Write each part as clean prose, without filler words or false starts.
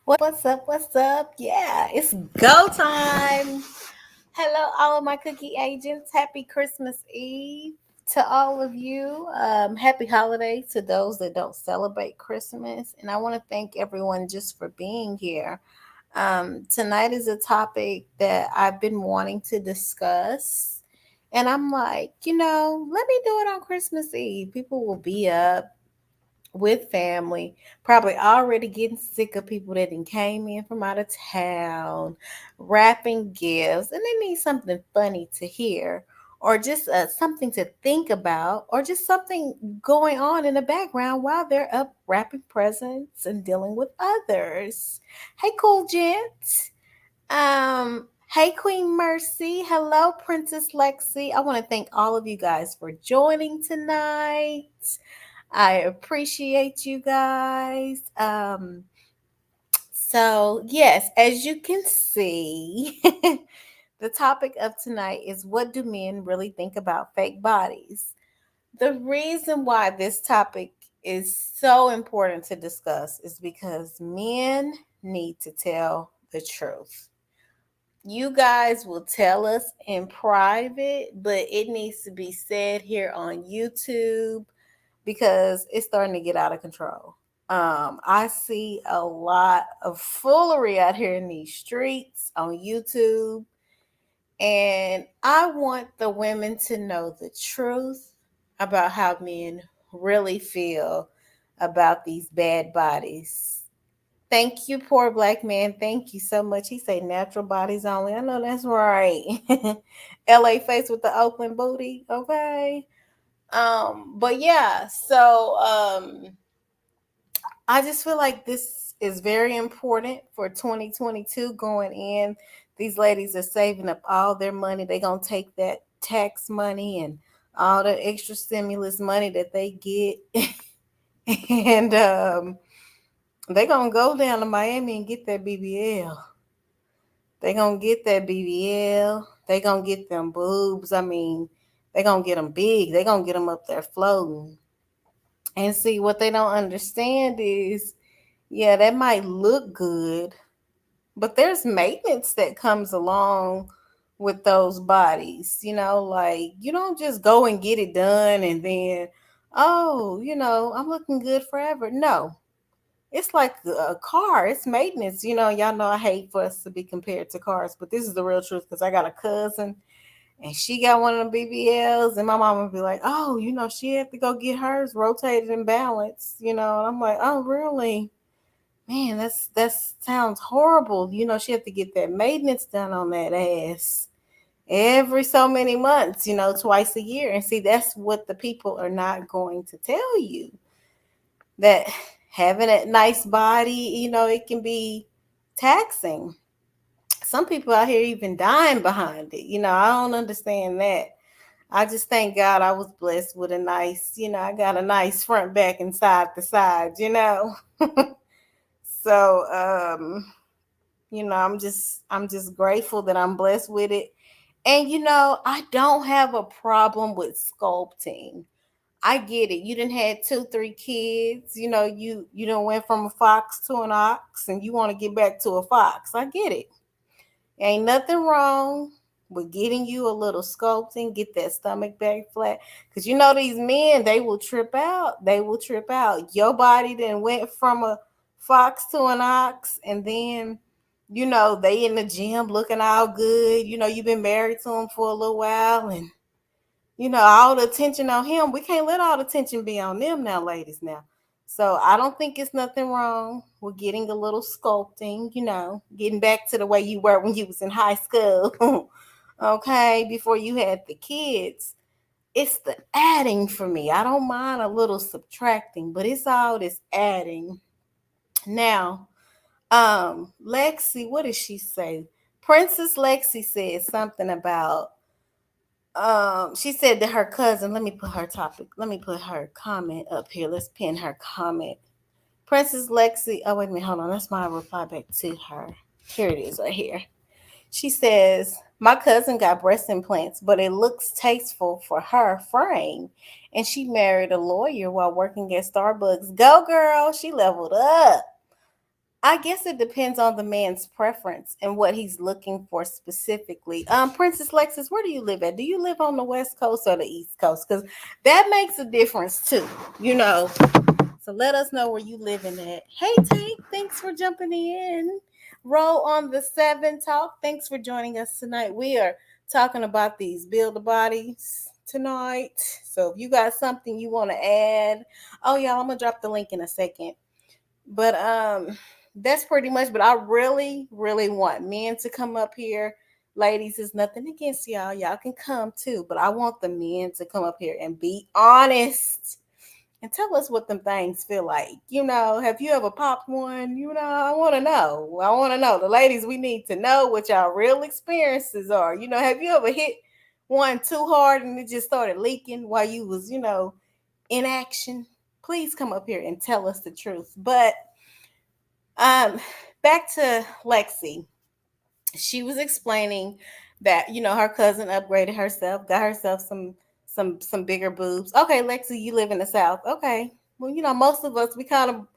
What's up? Yeah, it's go time. Hello, all of my cookie agents. Happy Christmas Eve to all of you. Happy holidays to those that don't celebrate Christmas. And I want to thank everyone just for being here. Tonight is a topic that I've been wanting to discuss. And I'm like, let me do it on Christmas Eve. People will be up with family, probably already getting sick of people that then came in from out of town, wrapping gifts, and they need something funny to hear, or just something to think about, or just something going on in the background while they're up wrapping presents and dealing with others. Hey, cool gents. Hey, Queen Mercy. Hello, Princess Lexi. I want to thank all of you guys for joining tonight. I appreciate you guys. So yes, as you can see, the topic of tonight is what do men really think about fake bodies? The reason why this topic is so important to discuss is because men need to tell the truth. You guys will tell us in private, but it needs to be said here on YouTube because it's starting to get out of control. I see a lot of foolery out here in these streets on YouTube, and I want the women to know the truth about how men really feel about these bad bodies. Thank you, poor black man. Thank you so much. He say natural bodies only. I know that's right. LA face with the Oakland booty. Okay. But yeah, so I just feel like this is very important for 2022 going in. These ladies are saving up all their money. They're going to take that tax money and all the extra stimulus money that they get. and they're going to go down to Miami and get that BBL. They're going to get that BBL. They're going to get them boobs. I mean, they're going to get them big. They're going to get them up there floating. And see, what they don't understand is, yeah, that might look good, but there's maintenance that comes along with those bodies. Like you don't just go and get it done and then, oh, I'm looking good forever. No, it's like a car, it's maintenance. Y'all know I hate for us to be compared to cars, but this is the real truth because I got a cousin and she got one of the BBLs, and my mom would be like, "Oh, she had to go get hers rotated and balanced." And I'm like, "Oh, really? Man, that sounds horrible." She had to get that maintenance done on that ass every so many months, twice a year. And see, that's what the people are not going to tell you. That having a nice body, it can be taxing. Some people out here even dying behind it. I don't understand that. I just thank God I was blessed with a nice, I got a nice front, back, and side to side. So, I'm just grateful that I'm blessed with it. And I don't have a problem with sculpting. I get it. You done had 2, 3 kids. You done went from a fox to an ox, and you want to get back to a fox. I get it. Ain't nothing wrong with getting you a little sculpting, get that stomach back flat. Because these men, they will trip out. They will trip out. Your body then went from a fox to an ox, and then, they in the gym looking all good. You've been married to him for a little while, and, all the attention on him. We can't let all the attention be on them now, ladies, now. So I don't think it's nothing wrong with getting a little sculpting, getting back to the way you were when you was in high school. Okay, before you had the kids. It's the adding for me. I don't mind a little subtracting, but it's all this adding. Now, Lexi, what did she say? Princess Lexi said something about she said that her cousin, let me put her comment up here. Let's pin her comment. Princess Lexi, oh wait a minute, hold on. That's my reply back to her. Here it is right here. She says, my cousin got breast implants, but it looks tasteful for her frame. And she married a lawyer while working at Starbucks. Go girl, she leveled up. I guess it depends on the man's preference and what he's looking for specifically. Princess Lexus, where do you live at? Do you live on the West Coast or the East Coast? Because that makes a difference too, you know. So let us know where you living at. Hey Tank, thanks for jumping in. Roll on the 7 talk. Thanks for joining us tonight. We are talking about these build a bodies tonight. So if you got something you want to add, oh y'all, I'm gonna drop the link in a second. But that's pretty much. But I really, really want men to come up here. Ladies, is nothing against y'all. Y'all can come too, but I want the men to come up here and be honest and tell us what them things feel like. You know, have you ever popped one? You know, I want to know. I want to know. The ladies, we need to know what y'all real experiences are. You know, have you ever hit one too hard and it just started leaking while you was, you know, in action? Please come up here and tell us the truth. But um, back to Lexi. She was explaining that her cousin upgraded herself, got herself some bigger boobs. Okay, Lexi, you live in the South. Okay, well, most of us we kind of,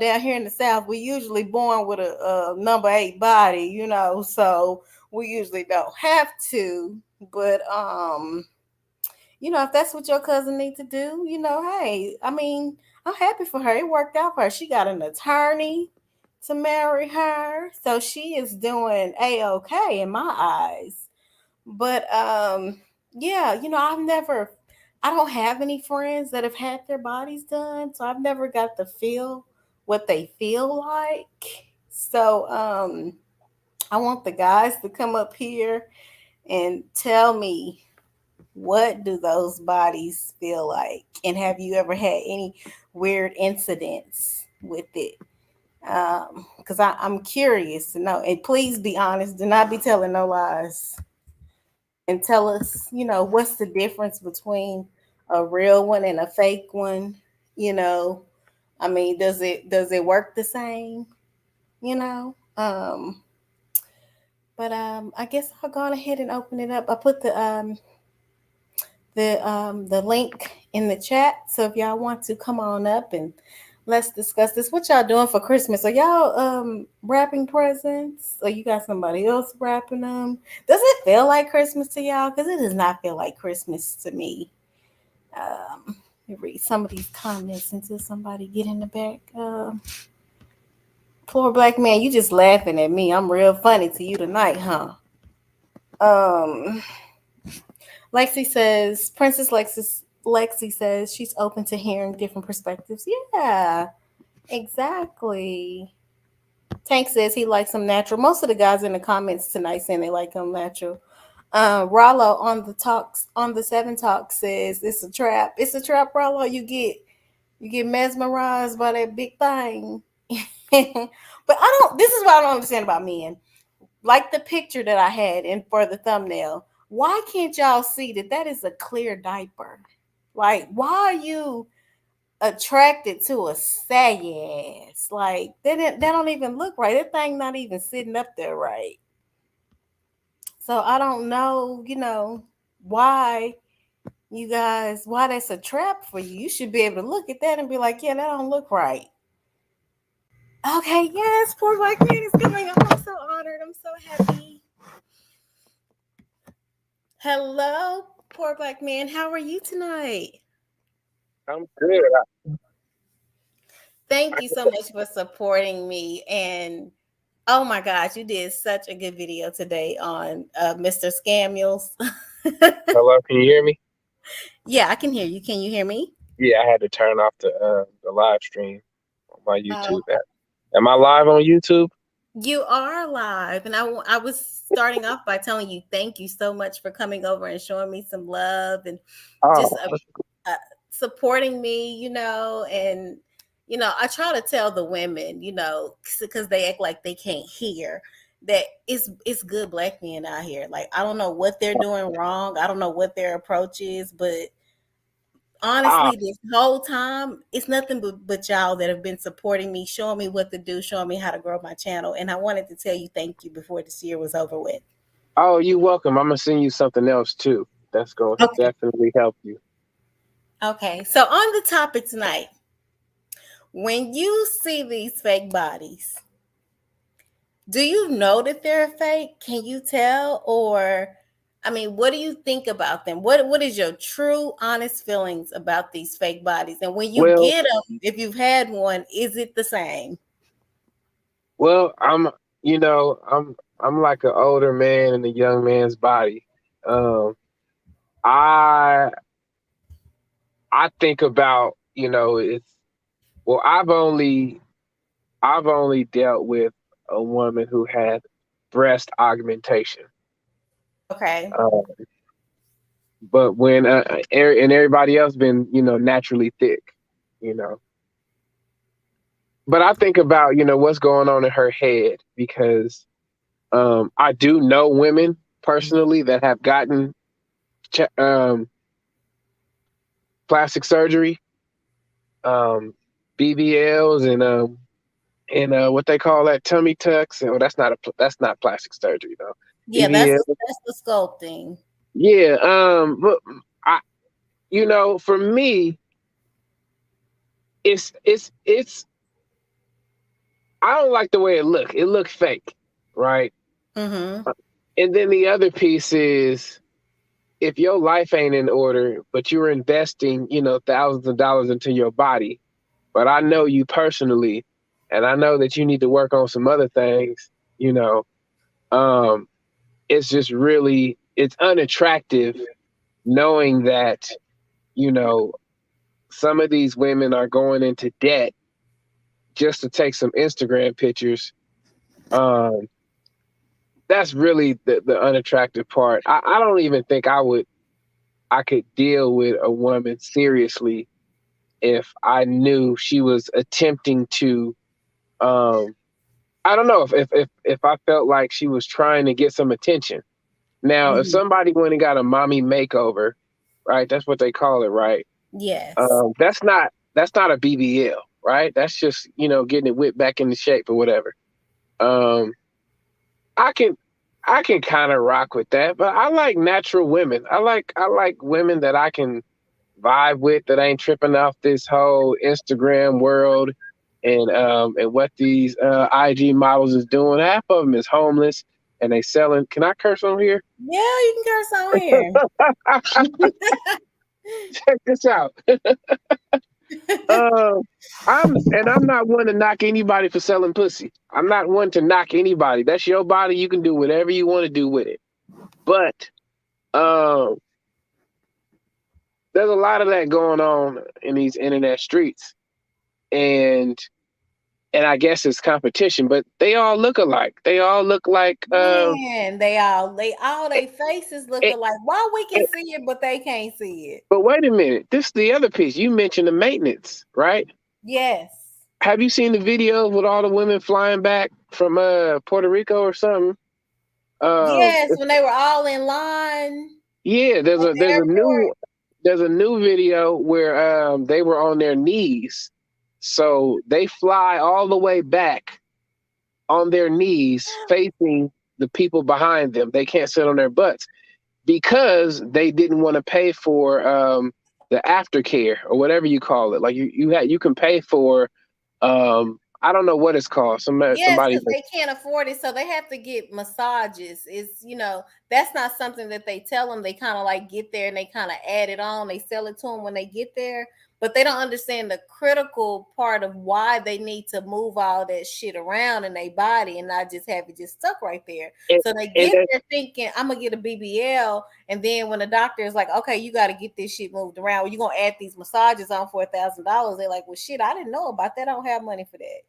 down here in the South, we usually born with a number 8 body. So we usually don't have to. But if that's what your cousin needs to do, hey, I mean, I'm happy for her. It worked out for her. She got an attorney to marry her. So she is doing a-okay in my eyes. But yeah, I don't have any friends that have had their bodies done. So I've never got to feel what they feel like. So I want the guys to come up here and tell me, what do those bodies feel like? And have you ever had any weird incidents with it? Because I'm curious to know. And please be honest. Do not be telling no lies. And tell us, what's the difference between a real one and a fake one? You know, I mean, does it work the same? You know? But I guess I'll go ahead and open it up. I put the link in the chat. So if y'all want to come on up and let's discuss this. What y'all doing for Christmas? Are y'all wrapping presents? Or you got somebody else wrapping them? Does it feel like Christmas to y'all? Because it does not feel like Christmas to me. Let me read some of these comments until somebody get in the back. Poor black man, you just laughing at me. I'm real funny to you tonight, huh? Um Lexi says, Princess Lexi says she's open to hearing different perspectives. Yeah, exactly. Tank says he likes them natural. Most of the guys in the comments tonight saying they like them natural. Rollo on the 7 talk says it's a trap. It's a trap, Rollo. You get mesmerized by that big thing. But I don't. This is what I don't understand about men. Like the picture that I had in for the thumbnail. Why can't y'all see that is a clear diaper? Like, why are you attracted to a saggy ass? Like, that don't even look right. That thing not even sitting up there right. So I don't know, why why that's a trap for you. You should be able to look at that and be like, yeah, that don't look right. Okay, yes, poor black man is coming. I'm so honored. I'm so happy. Hello, poor black man. How are you tonight? I'm good. Thank you so much for supporting me. And oh my gosh, you did such a good video today on Mr. Scamuels. Hello, can you hear me? Yeah, I can hear you. Can you hear me? Yeah, I had to turn off the live stream on my Oh, YouTube app. Am I live on YouTube? you are live. And I was starting off by telling you thank you so much for coming over and showing me some love and just Oh, uh, supporting me, and I try to tell the women, because they act like they can't hear that it's good black men out here. Like I don't know what they're doing wrong. I don't know what their approach is, but ah, honestly, this whole time, it's nothing but y'all that have been supporting me, showing me what to do, showing me how to grow my channel. And I wanted to tell you thank you before this year was over with. oh, you're welcome. I'm gonna send you something else too. That's gonna Okay. definitely help you. Okay. So on the topic tonight, when you see these fake bodies, Do you know that they're fake? Can you tell? Or, I mean, what do you think about them? What is your true, honest feelings about these fake bodies? And when you Well, get them, if you've had one, is it the same? well, I'm like an older man in a young man's body. Um, I I think about, it's well, I've only dealt with a woman who had breast augmentation. Okay. Uh, but when and everybody else been, naturally thick, you know. But I think about, what's going on in her head because I do know women personally that have gotten ch- um, plastic surgery, um, BBLs, and what they call that tummy tucks. And that's not plastic surgery though. Yeah, BBL, that's the sculpting. yeah. But I, for me, it's. I don't like the way it look. It looked fake, right? Mm-hmm. And then the other piece is if your life ain't in order, but you're investing, thousands of dollars into your body, but I know you personally, and I know that you need to work on some other things, um, it's just really, it's unattractive knowing that, you know, some of these women are going into debt just to take some Instagram pictures. Um, that's really the unattractive part. I don't even think I could deal with a woman seriously if I knew she was attempting to um I don't know if I felt like she was trying to get some attention. Now, if Mm-hmm. somebody went and got a mommy makeover, right? That's what they call it, right? Yes. That's not a BBL, right? That's just, getting it whipped back into shape or whatever. Um I can I can kind of rock with that, but I like natural women. I like women that I can vibe with that ain't tripping off this whole Instagram world and what these IG models is doing. Half of them is homeless and they selling. Can I curse on here? Yeah, you can curse on here. Check this out. Um, I'm not one to knock anybody for selling pussy. I'm not one to knock anybody. That's your body. You can do whatever you want to do with it. But um, there's a lot of that going on in these internet streets, and I guess it's competition, but they all look alike. They all look like Man, they all their faces look it, alike. Why we can it, see it, but they can't see it? but wait a minute. This is the other piece. You mentioned the maintenance, right? Yes. Have you seen the videos with all the women flying back from Puerto Rico or something? Yes, when they were all in line Yeah, there's at a the there's a airport. new video where they were on their knees. So they fly all the way back on their knees facing the people behind them. They can't sit on their butts because they didn't want to pay for the aftercare or whatever you call it. Like you can pay for I don't know what it's called. Yes, Somebody because they can't afford it, so they have to get massages. It's that's not something that they tell them. They kind of like get there and they kind of add it on. They sell it to them when they get there, but they don't understand the critical part of why they need to move all that shit around in their body and not just have it just stuck right there. and, So they and get there thinking, I'm gonna get a BBL, and then when the doctor is like, okay, you got to get this shit moved around, well, you're gonna add these massages on for $1,000. They're like, well, shit, I didn't know about that. I don't have money for that.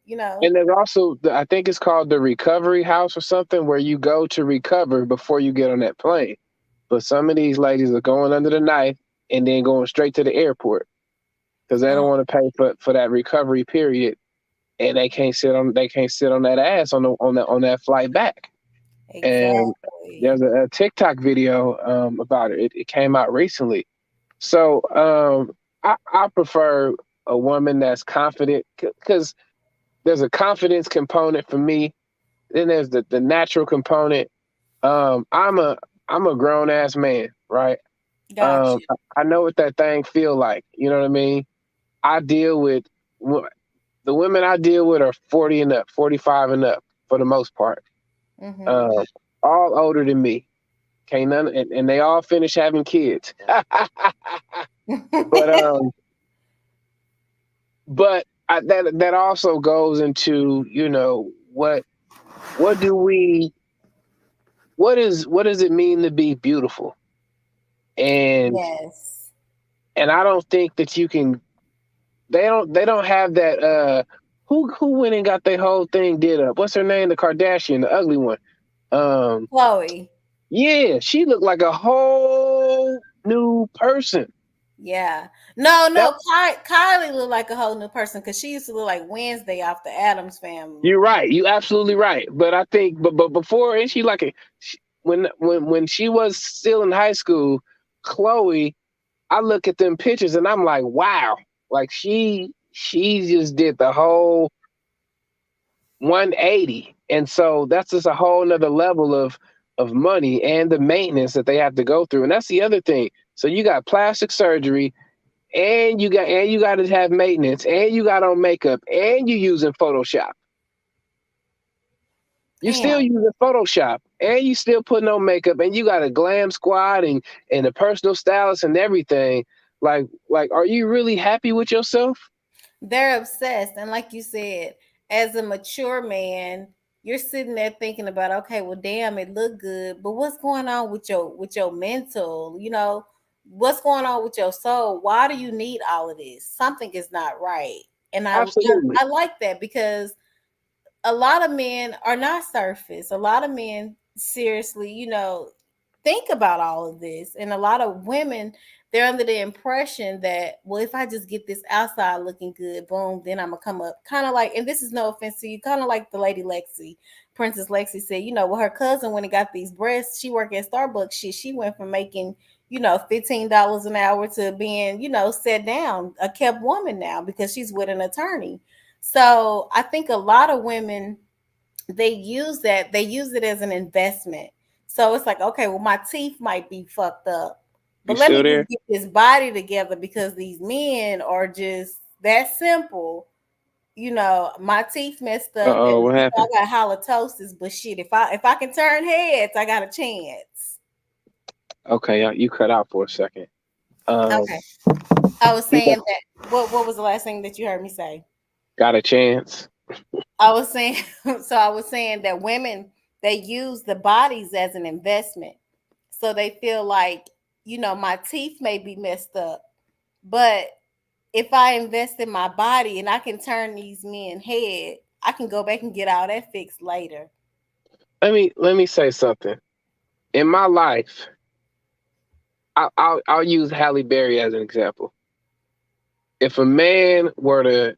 And there's also, I think it's called the recovery house or something, where you go to recover before you get on that plane. But some of these ladies are going under the knife and then going straight to the airport because they don't Oh, want to pay for that recovery period, and they can't sit on that ass on that flight back. And exactly. there's a TikTok video about it. It came out recently. So I prefer a woman that's confident because there's a confidence component for me. Then there's the natural component. I'm a grown ass man, right? Gotcha. I know what that thing feel like. You know what I mean? I deal with the women I deal with are 40 and up, 45 and up. for the most part. Mm-hmm. Um, all older than me. Can't none, and they all finished having kids. but that also goes into, what do we what does it mean to be beautiful? And Yes. I don't think that you can. They don't have that. Who went and got their whole thing did up? What's her name? The Kardashian, the ugly one. Um, Chloe. yeah, she looked like a whole new person. Yeah. No, That no. Kylie looked like a whole new person because she used to look like Wednesday off the Adams Family. You're right. You absolutely right. But I think, but before, and she like when she was still in high school, Chloe. I look at them pictures and I'm like, wow, like she just did the whole 180, and so that's just a whole nother level of money and the maintenance that they have to go through, and that's the other thing. So you got plastic surgery, and you got to have maintenance, and you got on makeup, and you using Photoshop. You still Damn. using Photoshop, and you still putting on makeup, and you got a glam squad and a personal stylist and everything. Like, are you really happy with yourself? They're obsessed. And like you said, as a mature man, you're sitting there thinking about, okay, well, damn, it looked good, but what's going on with your mental? What's going on with your soul? Why do you need all of this? Something is not right. And Absolutely. I like that because a lot of men are not surface. A lot of men seriously, think about all of this. And a lot of women, they're under the impression that, well, if I just get this outside looking good, boom, then I'm gonna come up. Kind of like, and this is no offense to you, kind of like the lady Lexi, Princess Lexi said, well, her cousin when it got these breasts, she worked at Starbucks. She went from making, $15 an hour to being, set down, a kept woman now because she's with an attorney. So I think a lot of women, they use it as an investment. So it's like, okay, well, my teeth might be fucked up, You but let still me there? just get this body together because these men are just that simple. My teeth messed Uh up, oh, and what I happened? got halitosis. But shit, if I can turn heads, I got a chance. Okay, you cut out for a second. Um, Okay, I was you saying that. What was the last thing that you heard me say? got a chance. I was saying, so I was saying that women, they use the bodies as an investment. So they feel like, my teeth may be messed up, but if I invest in my body and I can turn these men head, I can go back and get all that fixed later. Let me say something. In my life, I'll use Halle Berry as an example. If a man were to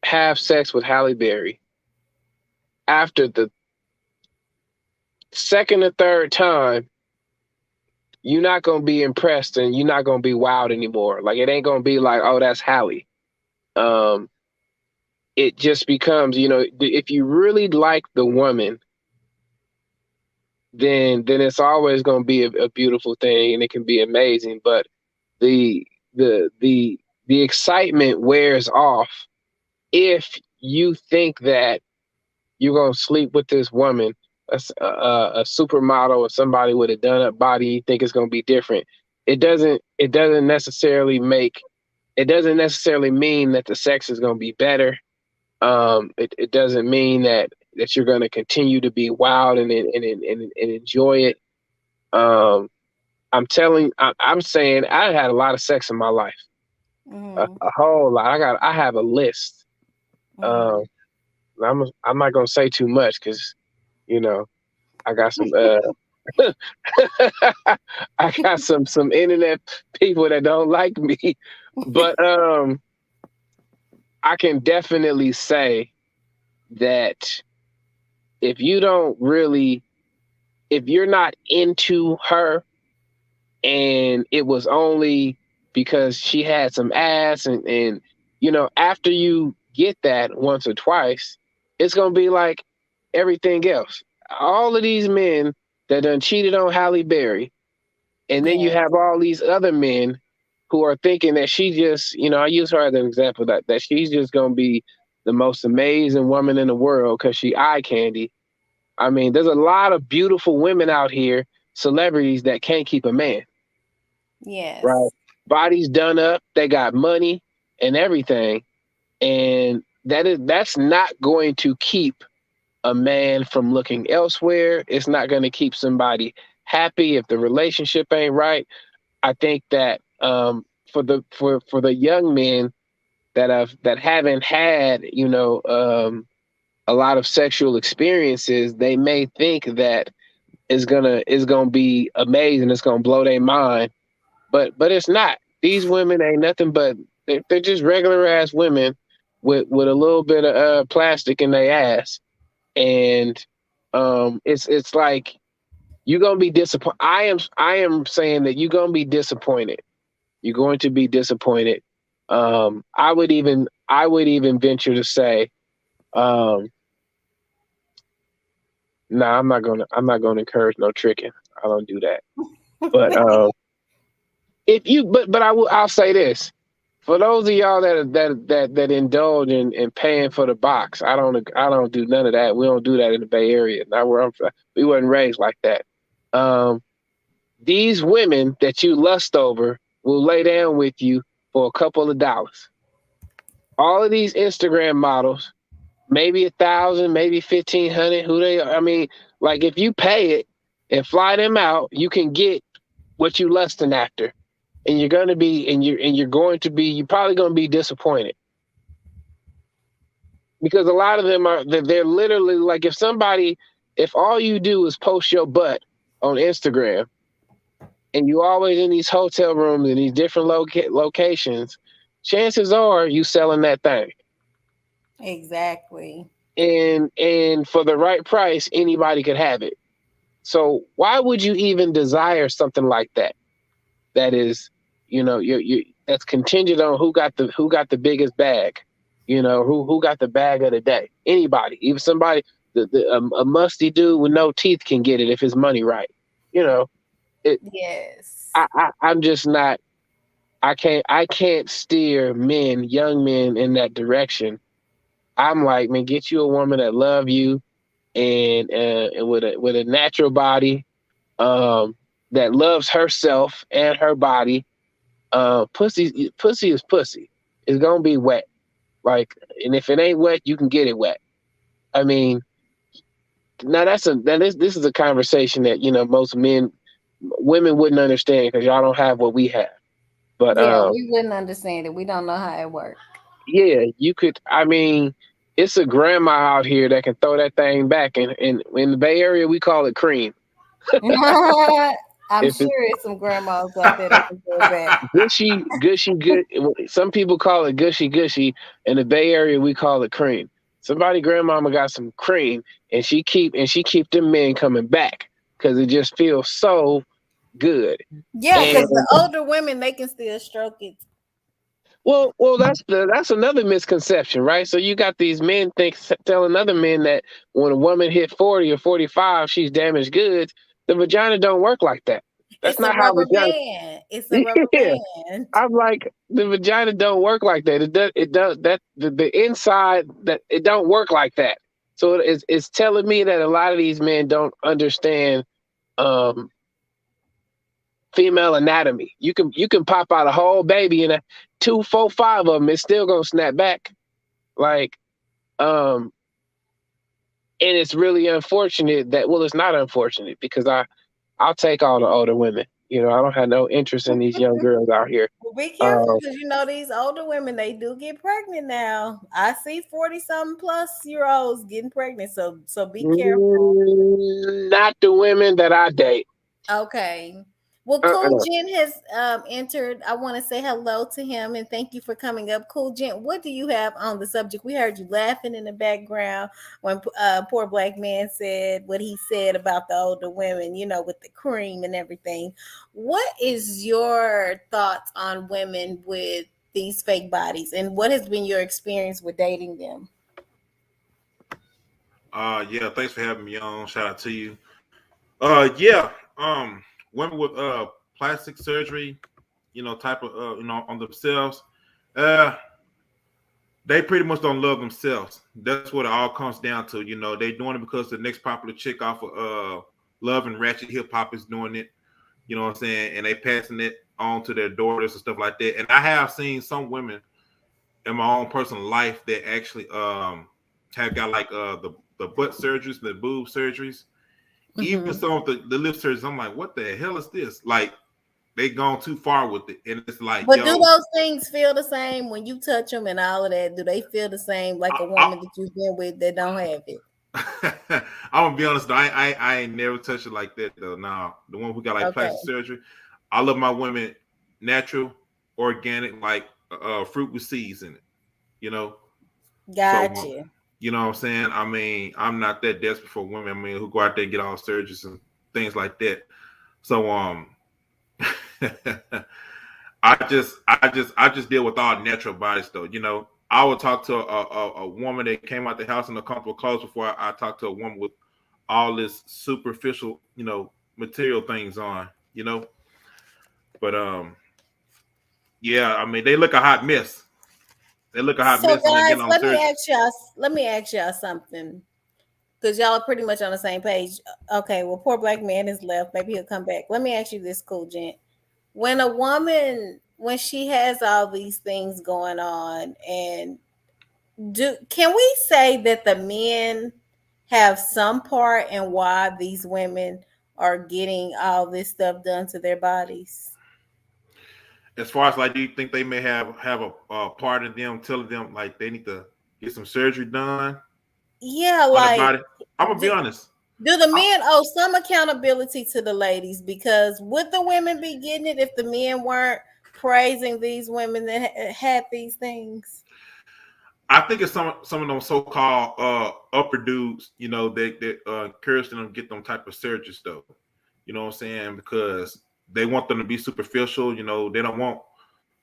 have sex with Halle Berry, after the second or third time, you're not gonna be impressed and you're not gonna be wild anymore. Like it ain't gonna be like, oh, that's Halle. Um, it just becomes, if you really like the woman, then it's always gonna be a beautiful thing and it can be amazing. But the the the the excitement wears off if you think that you're gonna sleep with this woman, a supermodel or somebody with a done up body. You think it's gonna be different. It doesn't necessarily make. It doesn't necessarily mean that the sex is gonna be better. It doesn't mean that you're gonna continue to be wild and enjoy it. Um, I'm saying I had a lot of sex in my life, Mm-hmm. a whole lot. I have a list. Mm-hmm. Um, I'm not gonna say too much because you know I got some I got some internet people that don't like me, but I can definitely say that if you don't really if you're not into her and it was only because she had some ass and after you get that once or twice, it's gonna be like everything else. All of these men that done cheated on Halle Berry, and then you Yeah. have all these other men who are thinking that she just, I use her as an example, that she's just gonna be the most amazing woman in the world because she eye candy. I mean, there's a lot of beautiful women out here, celebrities that can't keep a man, right? Yes. Bodies done up, they got money and everything, and that's not going to keep a man from looking elsewhere. It's not going to keep somebody happy if the relationship ain't right. I think that for the young men that haven't had a lot of sexual experiences, they may think that it's gonna be amazing. It's gonna blow their mind, but it's not. These women ain't nothing but they're just regular ass women with a little bit of plastic in their ass, and it's like you're gonna be disappointed. I am saying that you're gonna be disappointed. You're going to be disappointed. I would even venture to say, um, no, I'm not gonna encourage no tricking. I don't do that. But if you but I'll say this. For those of y'all that indulge in paying for the box, I don't do none of that. We don't do that in the Bay Area. Not where I'm from. We wasn't raised like that. Um, these women that you lust over will lay down with you for a couple of dollars. All of these Instagram models, maybe 1,000, maybe 1,500. Who they are? I mean, like if you pay it and fly them out, you can get what you lusting after, and you're probably going to be disappointed because a lot of them they're literally like if all you do is post your butt on Instagram and you always in these hotel rooms in these different locations, chances are you selling that thing. Exactly. And for the right price, anybody could have it. So why would you even desire something like that? That is, you that's contingent on who got the biggest bag. Who got the bag of the day. Anybody, even somebody, a musty dude with no teeth can get it if his money right. You know, it. Yes. I'm just not. I can't steer young men in that direction. I'm like, man, get you a woman that love you and with a natural body, um, that loves herself and her body. Pussy is pussy. It's gonna be wet. Like, and if it ain't wet, you can get it wet. I mean, now this is a conversation that most women wouldn't understand because y'all don't have what we have. But Yeah, we wouldn't understand it. We don't know how it works. yeah, you could. I mean, it's a grandma out here that can throw that thing back, and in the Bay Area we call it cream. I'm If sure it's some grandmas out there that can do it back. gushy, gushy, good. Some people call it gushy, gushy. In the Bay Area, we call it cream. Somebody grandmama got some cream, and she keep them men coming back because it just feels so good. Yeah, And because the older women they can still stroke it. well, that's another misconception, right? So you got these men telling other men that when a woman hit 40 or 45, she's damaged goods. The vagina don't work like that. That's It's a not how rubber vagina. band. It's a rubber Yeah. band. I'm like, the vagina don't work like that. It does that the inside that it don't work like that. So it's telling me that a lot of these men don't understand um, female anatomy. You can pop out a whole baby and 2, 4, 5 of them, it's still gonna snap back. Like, um, and it's really unfortunate that it's not unfortunate because I'll take all the older women. I don't have no interest in these young girls out here. Well, be careful Um, because these older women they do get pregnant now. I see 40 something plus year olds getting pregnant. So be careful. Not the women that I date. Okay. Well, Cool Uh-uh. Gent has entered. I want to say hello to him and thank you for coming up. Cool Gent, what do you have on the subject? We heard you laughing in the background when poor black man said what he said about the older women, with the cream and everything. What is your thoughts on women with these fake bodies and what has been your experience with dating them? Yeah, thanks for having me on. Shout out to you. Yeah. Women with plastic surgery, type of on themselves. Uh, they pretty much don't love themselves. That's what it all comes down to. You know, they doing it because the next popular chick off of Love and Ratchet Hip Hop is doing it. You know what I'm saying? And they passing it on to their daughters and stuff like that. And I have seen some women in my own personal life that actually have got like the butt surgeries, the boob surgeries, even Mm-hmm. some of the lip surgeries. I'm like, what the hell is this? Like they gone too far with it, and it's like, But do yo, those things feel the same when you touch them and all of that? Do they feel the same like a I, woman that you've been with that don't have it? I'm gonna be honest. Though, I ain't never touched it like that though. Nah, the one who got like Okay, plastic surgery, I love my women natural, organic, like fruit with seeds in it. You know, so gotcha. you know what I'm saying. I mean, I'm not that desperate for women. I mean, who go out there and get all surgeries and things like that. So I just deal with all natural bodies though. You know, I would talk to a woman that came out the house in a comfortable clothes before I talk to a woman with all this superficial, you know, material things on. You know, but yeah, I mean, they look a hot mess. They look a hot So mess, and they guys, get on surgery. let me ask y'all something. Because y'all are pretty much on the same page. Okay, well, poor black man is left. Maybe he'll come back. Let me ask you this, cool gent. When a woman, when she has all these things going on, and do can we say that the men have some part in why these women are getting all this stuff done to their bodies? As far as like, do you think they may have a part of them telling them like they need to get some surgery done Yeah, on the like body? I'm gonna be do, honest. do the I, men owe some accountability to the ladies? Because would the women be getting it if the men weren't praising these women that had these things? I think it's some of them so called upper dudes, you know, that encourage them to get them type of surgeries though. You know what I'm saying? Because they want them to be superficial. You know, they don't want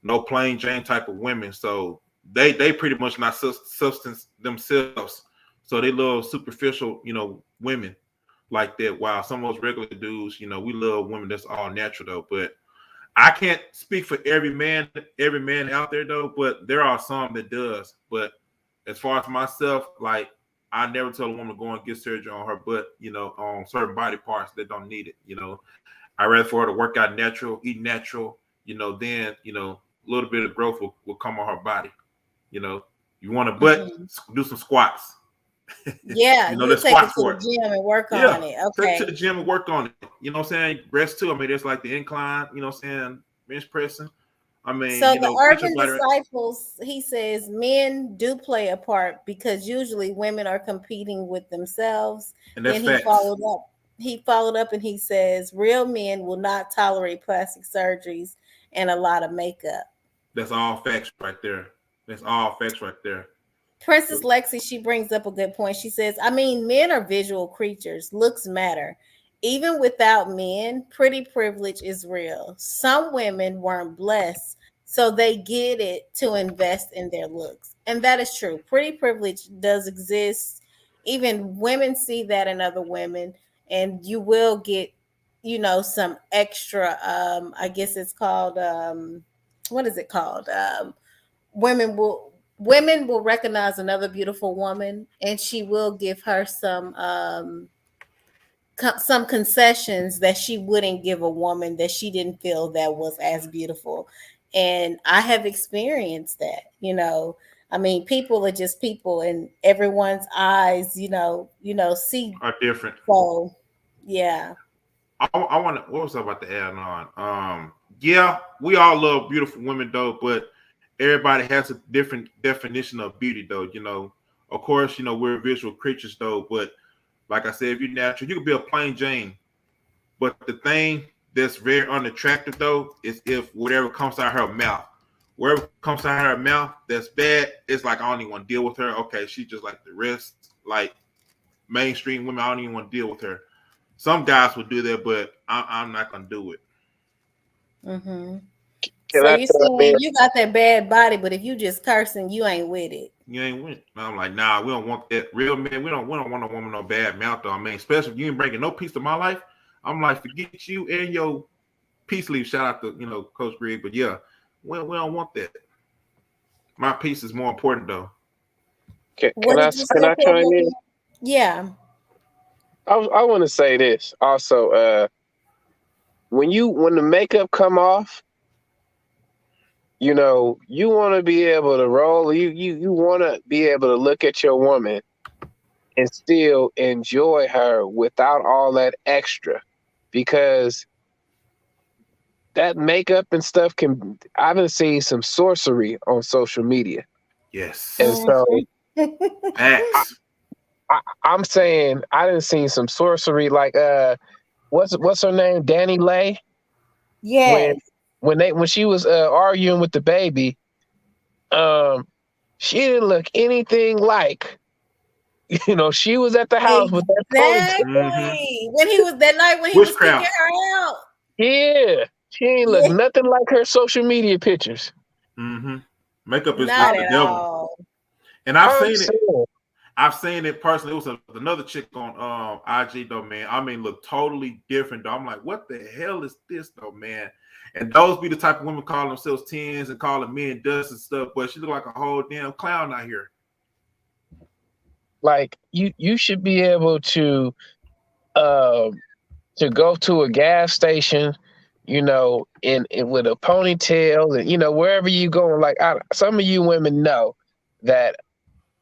no plain Jane type of women. So they pretty much not substance themselves. So they love superficial, you know, women like that. While some of those regular dudes, you know, we love women that's all natural though. But I can't speak for every man out there though. But there are some that does. But as far as myself, like I never tell a woman to go and get surgery on her butt, you know, on certain body parts that don't need it. You know, I rather for her to work out natural, eat natural, you know, then, you know, a little bit of growth will come on her body. You know, you want a butt, Hmm. do some squats. Yeah, You know, you'll there's take it squats to for the it. gym and work Yeah. on it. Take it to Okay. the gym and work on it. You know what I'm saying? Rest too. I mean, there's like the incline, you know what I'm saying? Bench pressing. I mean, So you the know, get your urban body right. disciples, he says, men do play a part because usually women are competing with themselves. And that's Then facts. he followed up and he says, real men will not tolerate plastic surgeries and a lot of makeup. That's all facts right there. That's all facts right there. Princess Lexi, she brings up a good point. She says, I mean, men are visual creatures. Looks matter. Even without men, pretty privilege is real. Some women weren't blessed, so they get it to invest in their looks. And that is true. Pretty privilege does exist. Even women see that in other women, and you will get, some extra, I guess it's called, what is it called? Women will women will recognize another beautiful woman and she will give her some concessions that she wouldn't give a woman that she didn't feel that was as beautiful. And I have experienced that. I mean, people are just people and everyone's eyes, see. Are different. So yeah. I want to. What was I about to add on? Yeah, we all love beautiful women though, but everybody has a different definition of beauty though. You know, of course, you know we're visual creatures though, but like I said, if you're natural, you could be a plain Jane. But the thing that's very unattractive though is if whatever comes out of her mouth, whatever comes out of her mouth that's bad, it's like I don't even want to deal with her. Okay, she's just like the rest, like mainstream women. I don't even want to deal with her. Some guys would do that, but I'm not gonna do it. Hmm. Can So I you chime in? saying you got that bad body, but if you just cursing, you ain't with it. You ain't win. I'm like, nah, we don't want that. Real men, we don't want a woman no bad mouth though. I mean, especially if you ain't bringing no peace to my life. I'm like, forget you and your peace leave. Shout out to Coach Greg, but yeah, we don't want that. my piece is more important though. Can, What can I did you can say, I chime Kevin? in? Yeah. I want to say this also. When the makeup come off, you want to be able to roll. You want to be able to look at your woman and still enjoy her without all that extra, because that makeup and stuff can. I've been seeing some sorcery on social media, and Yes. so I, Facts. I'm saying I didn't see some sorcery like what's her name, Danny Lay, when Yes. when she was arguing with the baby. um she didn't look anything like she was at the house with that ponytail. Mm-hmm. Exactly. When he was that night when he was kicking Witchcraft. her out. Yeah, she ain't look Yeah. nothing like her social media pictures. Mm-hmm. Makeup is Not the at devil, all. and I've I'm seen it. saying, I've seen it personally. It was another chick on IG though, man. I mean, look totally different though. I'm like, what the hell is this though, man? And those be the type of women calling themselves tens and calling men dust and stuff, but she look like a whole damn clown out here. like you should be able um to go to a gas station, in with a ponytail, and wherever you going. Like some of you women know that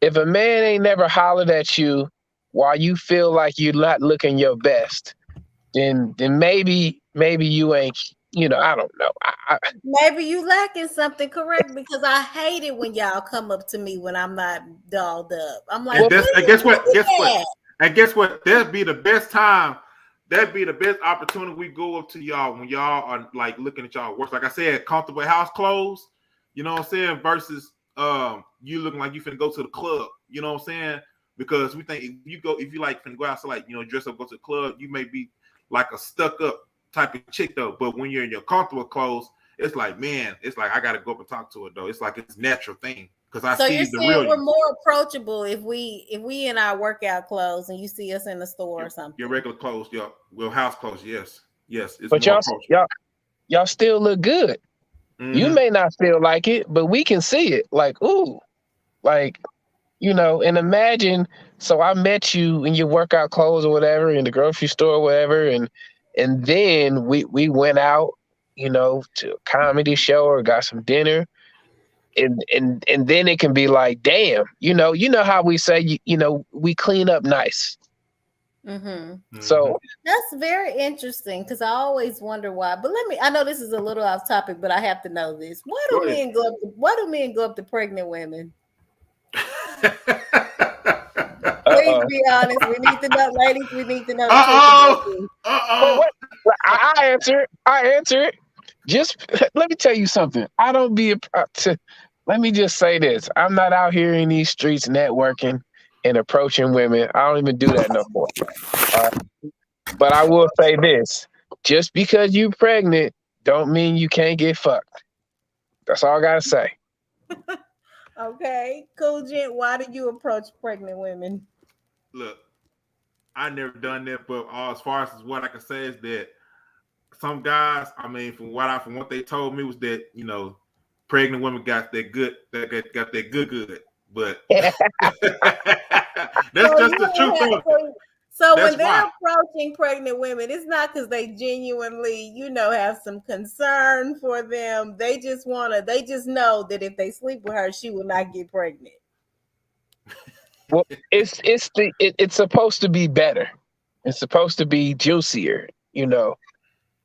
if a man ain't never hollered at you while you feel like you're not looking your best, then maybe you ain't. I don't know. Maybe you lacking something, correct? Because I hate it when y'all come up to me when I'm not dolled up. I'm like, And Well, what that's are and you guess what? Guess looking what? at? And guess what? That'd be the best time. That'd be the best opportunity we go up to y'all when y'all are like looking at y'all work. Like I said, comfortable house clothes. You know what I'm saying? Versus you looking like you finna go to the club. You know what I'm saying? Because we think if you like finna go out, so like dress up, go to the club, you may be like a stuck up type of chick though. But when you're in your comfortable clothes, it's like, man, it's like I gotta go up and talk to her though. It's like it's a natural thing because I So you're see the real saying we're you. more approachable if we in our workout clothes and you see us in the store or Your something. regular clothes, your house clothes, yes, yes, it's but more y'all approachable. y'all still look good. You Mm-hmm. may not feel like it, but we can see it. Like, ooh, like, and imagine. So I met you in your workout clothes or whatever in the grocery store or whatever, and then we went out, to a comedy show or got some dinner, and then it can be like, damn, how we say, we clean up nice. Mm-hmm. Mm-hmm. So That's very interesting because I always wonder why. But I know this is a little off topic, but I have to know this. Go ahead. Why do men go up to pregnant women? uh Please oh. be honest. We need to know, ladies, we need to know the truth about Uh-oh. this. Wait, Uh-oh. what? I answer it. I answer it. Just let me tell you something. I don't be let me just say this. I'm not out here in these streets networking and approaching women. I don't even do that no more. All right. But I will say this. Just because you pregnant don't mean you can't get fucked. That's all I gotta say. Okay. Cool, Gent. Why do you approach pregnant women? Look, I never done that, but as far as what I can say is that some guys, I mean, from what they told me was that pregnant women got that good, got that good, but So that's just you the truth don't have of it. so That's when they're why. approaching pregnant women, it's not because they genuinely, have some concern for them. They just know that if they sleep with her, she will not get pregnant. Well, it's supposed to be better. It's supposed to be juicier,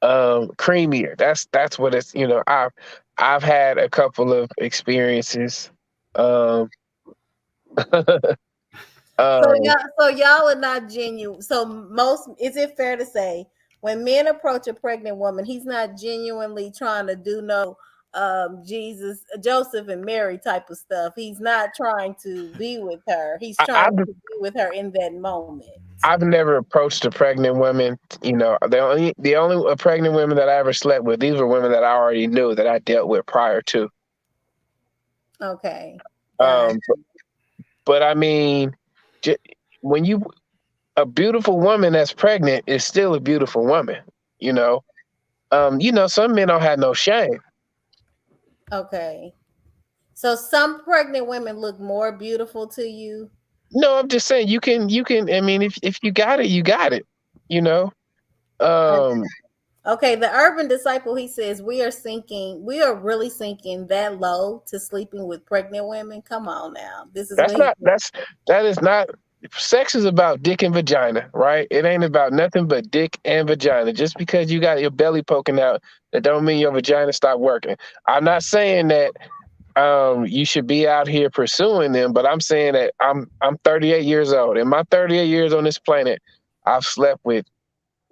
creamier. That's what it's. I've had a couple of experiences. Um, So um, y'all are not genuine. So is it fair to say when men approach a pregnant woman, he's not genuinely trying to do no Jesus, Joseph and Mary type of stuff. He's not trying to be with her. He's I, trying I've to be with her in that moment. I've never approached a pregnant woman. The only pregnant women that I ever slept with, these were women that I already knew that I dealt with prior to. Okay. Got Um, but I mean, j- when you a beautiful woman that's pregnant is still a beautiful woman. You know, some men don't have no shame. okay. So some pregnant women look more beautiful to you. No, I'm just saying I mean, if you got it, you got it. You know. Um, Okay, the urban disciple, he says we are really sinking that low to sleeping with pregnant women. Come on now. This is that's what he not that is not sex is about dick and vagina, right? It ain't about nothing but dick and vagina. Just because you got your belly poking out, that don't mean your vagina stopped working. I'm not saying that you should be out here pursuing them, but I'm saying that I'm 38 years old. In my 38 years on this planet, I've slept with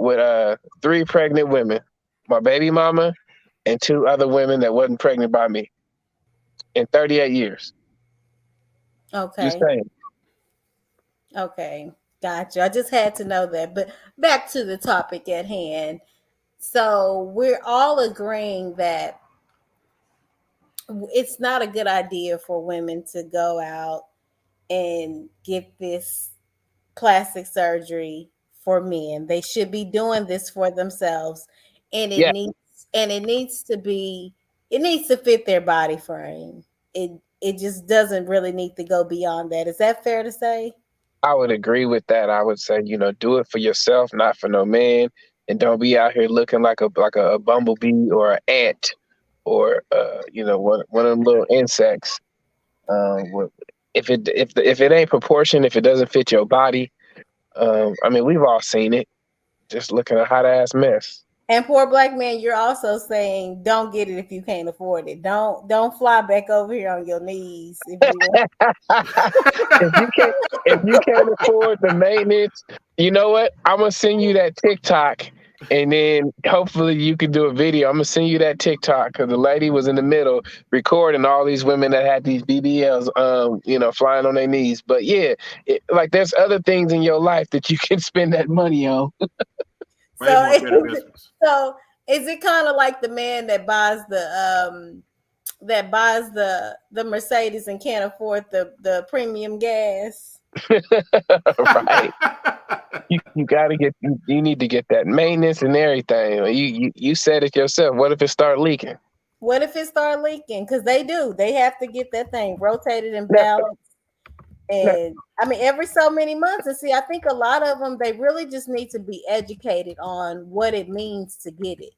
3 pregnant women, my baby mama, and 2 other women that wasn't pregnant by me in 38 years. Just Okay. saying. Okay. Gotcha. I just had to know that. But back to the topic at hand. So we're all agreeing that it's not a good idea for women to go out and get this plastic surgery for men. They should be doing this for themselves, and Yeah, it needs to be it needs to fit their body frame. It just doesn't really need to go beyond that. Is that fair to say? I would agree with that. I would say, do it for yourself, not for no man, and don't be out here looking like a bumblebee or an ant or one of them little insects. What- if it ain't proportioned, if it doesn't fit your body, I mean, we've all seen it. Just looking a hot ass mess. And poor black man, you're also saying don't get it if you can't afford it. Don't fly back over here on your knees if you want. if you can't if you can't afford the maintenance, you know what? I'm gonna send you that TikTok, and then hopefully you can do a video. I'm gonna send you that TikTok because the lady was in the middle recording all these women that had these BBLs, flying on their knees. But yeah, like there's other things in your life that you can spend that money on. Way So more better investments. so is it kind of like the man that buys the Mercedes and can't afford the premium gas? Right? You gotta you need to get that maintenance and everything. You said it yourself. What if it start leaking? What if it start leaking? Because they do. They have to get that thing rotated and No, balanced. no. And I mean, every so many months. And see, I think a lot of them, they really just need to be educated on what it means to get it.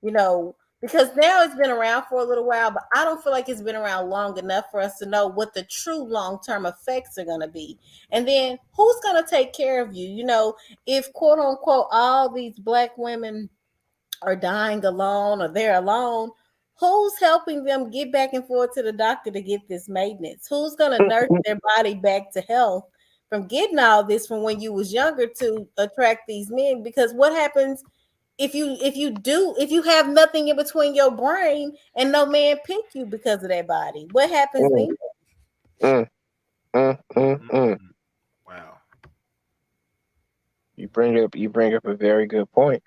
You know, because now it's been around for a little while, but I don't feel like it's been around long enough for us to know what the true long term effects are going to be. And then who's going to take care of you? You know, if quote unquote all these black women are dying alone or they're alone, who's helping them get back and forth to the doctor to get this maintenance? Who's going to nurse their body back to health from getting all this from when you was younger to attract these men? Because what happens if you have nothing in between your brain and no man pick you because of that body? What happens Mm, then? mm, mm. Mm-mm. Wow. You bring up a very good point.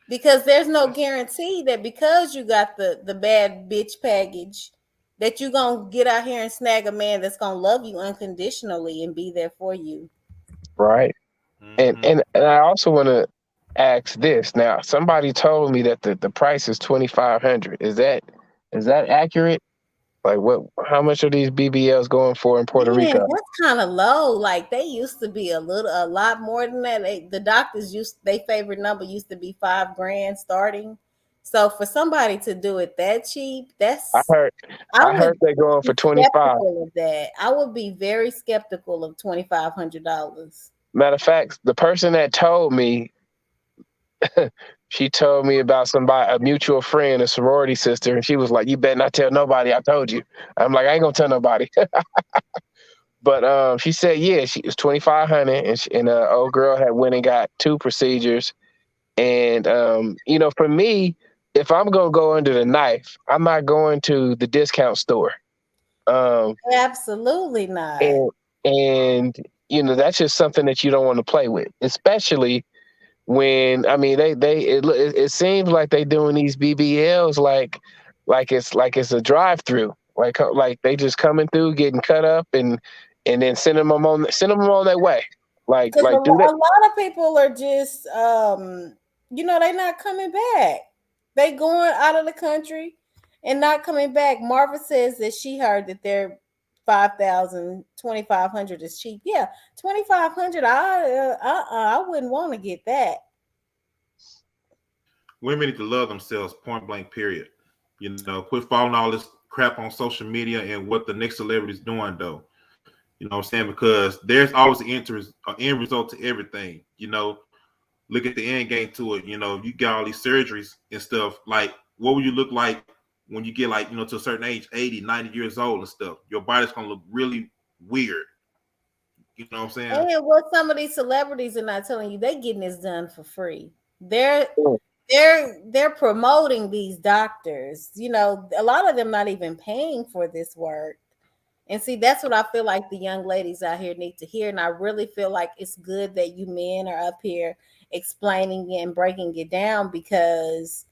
Because there's no That's guarantee that because you got the bad bitch package that you gonna get out here and snag a man that's gonna love you unconditionally and be there for you. Right. And mm-hmm. and, and I also want to ask this. Now, somebody told me that the price is 2,500. Is that accurate? Like what? How much are these BBLs going for in Puerto Man, Rico? that's kind of low. Like they used to be a lot more than that. The doctors used they favorite number used to be 5 grand starting. So for somebody to do it that cheap, I that's heard I I would heard they're going be for 25. skeptical of that. I would be very skeptical of $2,500. Matter of fact, the person that told me, she told me about somebody, a mutual friend, a sorority sister, and she was like, "You better not tell nobody I told you." I'm like, "I ain't gonna tell nobody." But she said, yeah, she was 2,500, and old girl had went and got 2 procedures. And for me, if I'm gonna go under the knife, I'm not going to the discount store. Um, Absolutely not. and and that's just something that you don't want to play with, especially when I mean it seems like they doing these BBLs like it's a drive through, like they just coming through, getting cut up, and then send them on their way. Like Because like do that. a lot of people are just, they're not coming back. They going out of the country and not coming back. Marva says that she heard that they're 5,000, 2,500 is cheap. Yeah, 2,500. I wouldn't want to get that. Women need to love themselves, point blank, period. You know, quit following all this crap on social media and what the next celebrity is doing, though. You know what I'm saying? Because there's always an end result to everything. You know, look at the end game to it. You know, you got all these surgeries and stuff. Like, what will you look like when you get, like, you know, to a certain age, 80, 90 years old and stuff? Your body's going to look really weird. You know what I'm saying? And what some of these celebrities are not telling you, they getting this done for free. They're Mm. they're promoting these doctors. You know, a lot of them not even paying for this work. And see, that's what I feel like the young ladies out here need to hear. And I really feel like it's good that you men are up here explaining it and breaking it down, because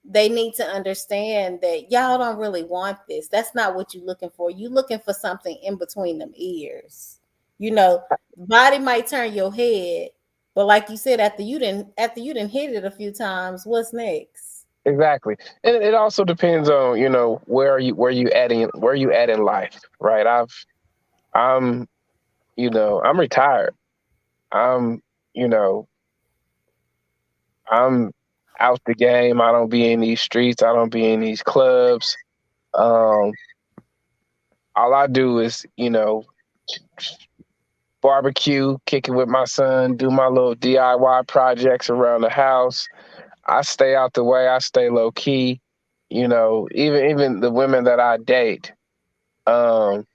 they need to understand that y'all don't really want this. That's not what you're looking for. You're looking for something in between them ears. You know, body might turn your head, but like you said, after you didn't hit it a few times, what's next? Exactly, and it also depends on where you at in life, right? I'm I'm retired. I'm you know I'm out the game. I don't be in these streets. I don't be in these clubs. Um, all I do is barbecue, kick it with my son, do my little DIY projects around the house. I stay out the way. I stay low key. Even the women that I date, um,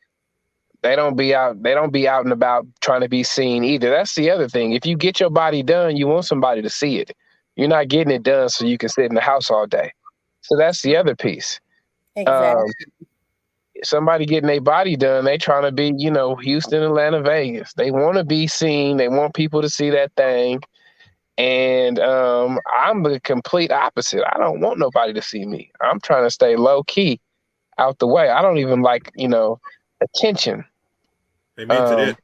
they don't be out. They don't be out and about trying to be seen either. That's the other thing. If you get your body done, you want somebody to see it. You're not getting it done so you can sit in the house all day. So that's the other piece. Um, Exactly. Somebody getting their body done, they trying to be, Houston, Atlanta, Vegas. They want to be seen. They want people to see that thing. And I'm the complete opposite. I don't want nobody to see me. I'm trying to stay low key out the way. I don't even like, attention. Amen to Um, that.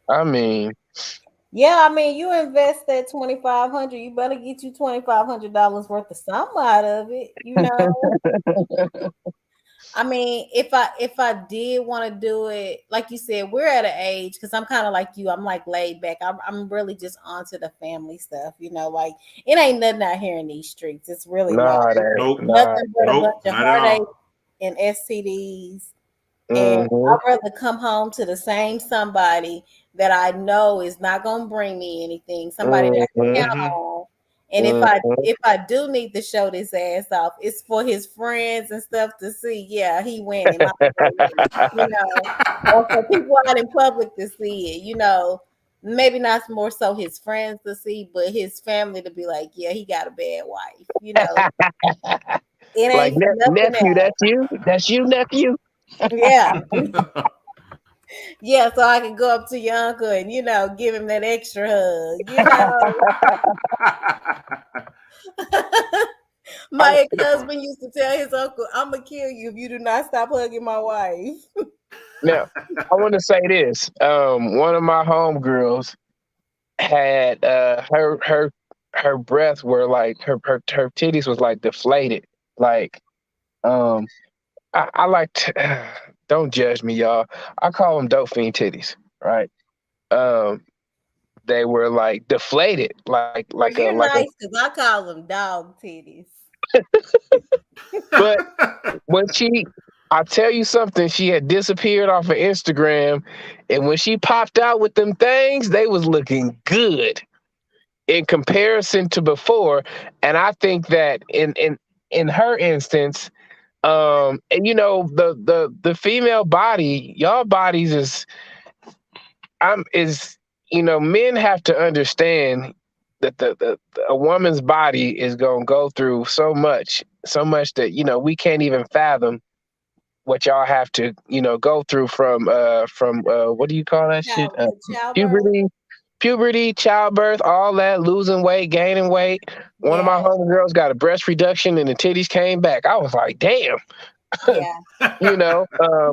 I mean, Yeah, I mean, you invest that 2,500, you better get you $2,500 worth of something out of it. You know, I mean, if I did want to do it, like you said, we're at an age, because I'm kind of like you. I'm like laid back. I'm really just onto the family stuff. You know, like it ain't nothing out here in these streets. It's really not. nah, It's that, Nope. nah. nothing but a bunch Nope. of Not at heartache all. and STDs. And Mm-hmm, I'd rather come home to the same somebody that I know is not gonna bring me anything, somebody that I can mm-hmm, count Mm-hmm. on. And if I mm-hmm. if I do need to show this ass off, it's for his friends and stuff to see. Yeah, he winning, my boy winning, or for people out in public to see it. Maybe not more so his friends to see, but his family to be like, yeah, he got a bad wife. It Like, ain't for nothing nephew, else. that's you? That's you, nephew? Yeah. Yeah, so I can go up to your uncle and give him that extra hug. My I, ex-husband used to tell his uncle, "I'm gonna kill you if you do not stop hugging my wife." Now, I want to say this. One of my homegirls had her breasts were like her titties was like deflated. Like um I like to, don't judge me, y'all. I call them dope fiend titties, right? Um they were like deflated, Well, you're nice because I call them dog titties. but when I tell you something, she had disappeared off of Instagram, and when she popped out with them things, they was looking good in comparison to before. And I think that in her instance, and the female body, y'all bodies is men have to understand that a woman's body is gonna go through so much that we can't even fathom what y'all have to go through from what do you call that shit, Childbirth. puberty, childbirth, all that, losing weight, gaining weight. One of my Yeah, homegirls got a breast reduction and the titties came back. I was like, damn. yeah, you know um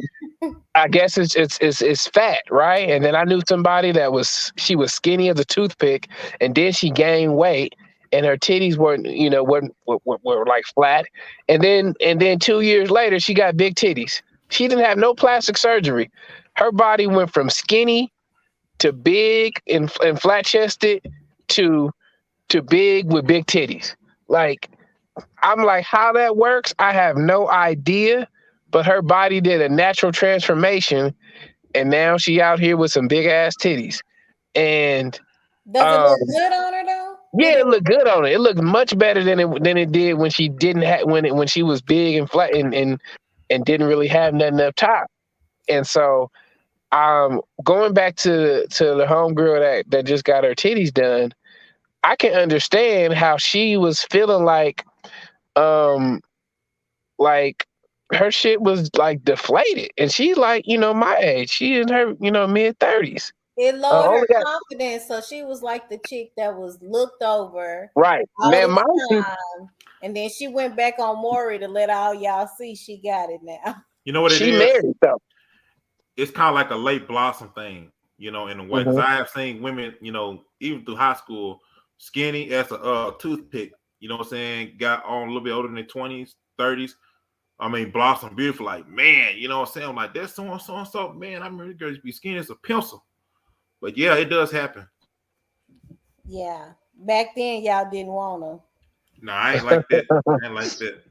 I guess it's fat, right? And then I knew somebody that she was skinny as a toothpick, and then she gained weight, and her titties weren't, were like flat. And then 2 years later, she got big titties. She didn't have no plastic surgery. Her body went from skinny to big and flat chested to big with big titties. Like, I'm like, how that works, I have no idea. But her body did a natural transformation, and now she out here with some big ass titties. And Does it um, look good on her though? Did yeah, it? it looked good on it. It looked much better than it did when she didn't have when she was big and flat and didn't really have nothing up top. And so, going back to the homegirl that just got her titties done, I can understand how she was feeling um like her shit was like deflated, and she's like, my age. She in her mid 30s. It lowered her Only got confidence, so she was like the chick that was looked over right all now. the Mind you, time, and then she went back on Maury to let all y'all see she got it now. You know what it she is? married though. It's kind of like a late blossom thing, in a way. Because Hmm. I have seen women, even through high school, skinny as a toothpick. You know what I'm saying? Got on a little bit older than their 20s, 30s. I mean, blossom beautiful. Like, man, you know what I'm saying? I'm like, that's so and so and so. Man, I remember girls be skinny as a pencil. But yeah, it does happen. Yeah, back then y'all didn't want No, I ain't like that. I ain't like that.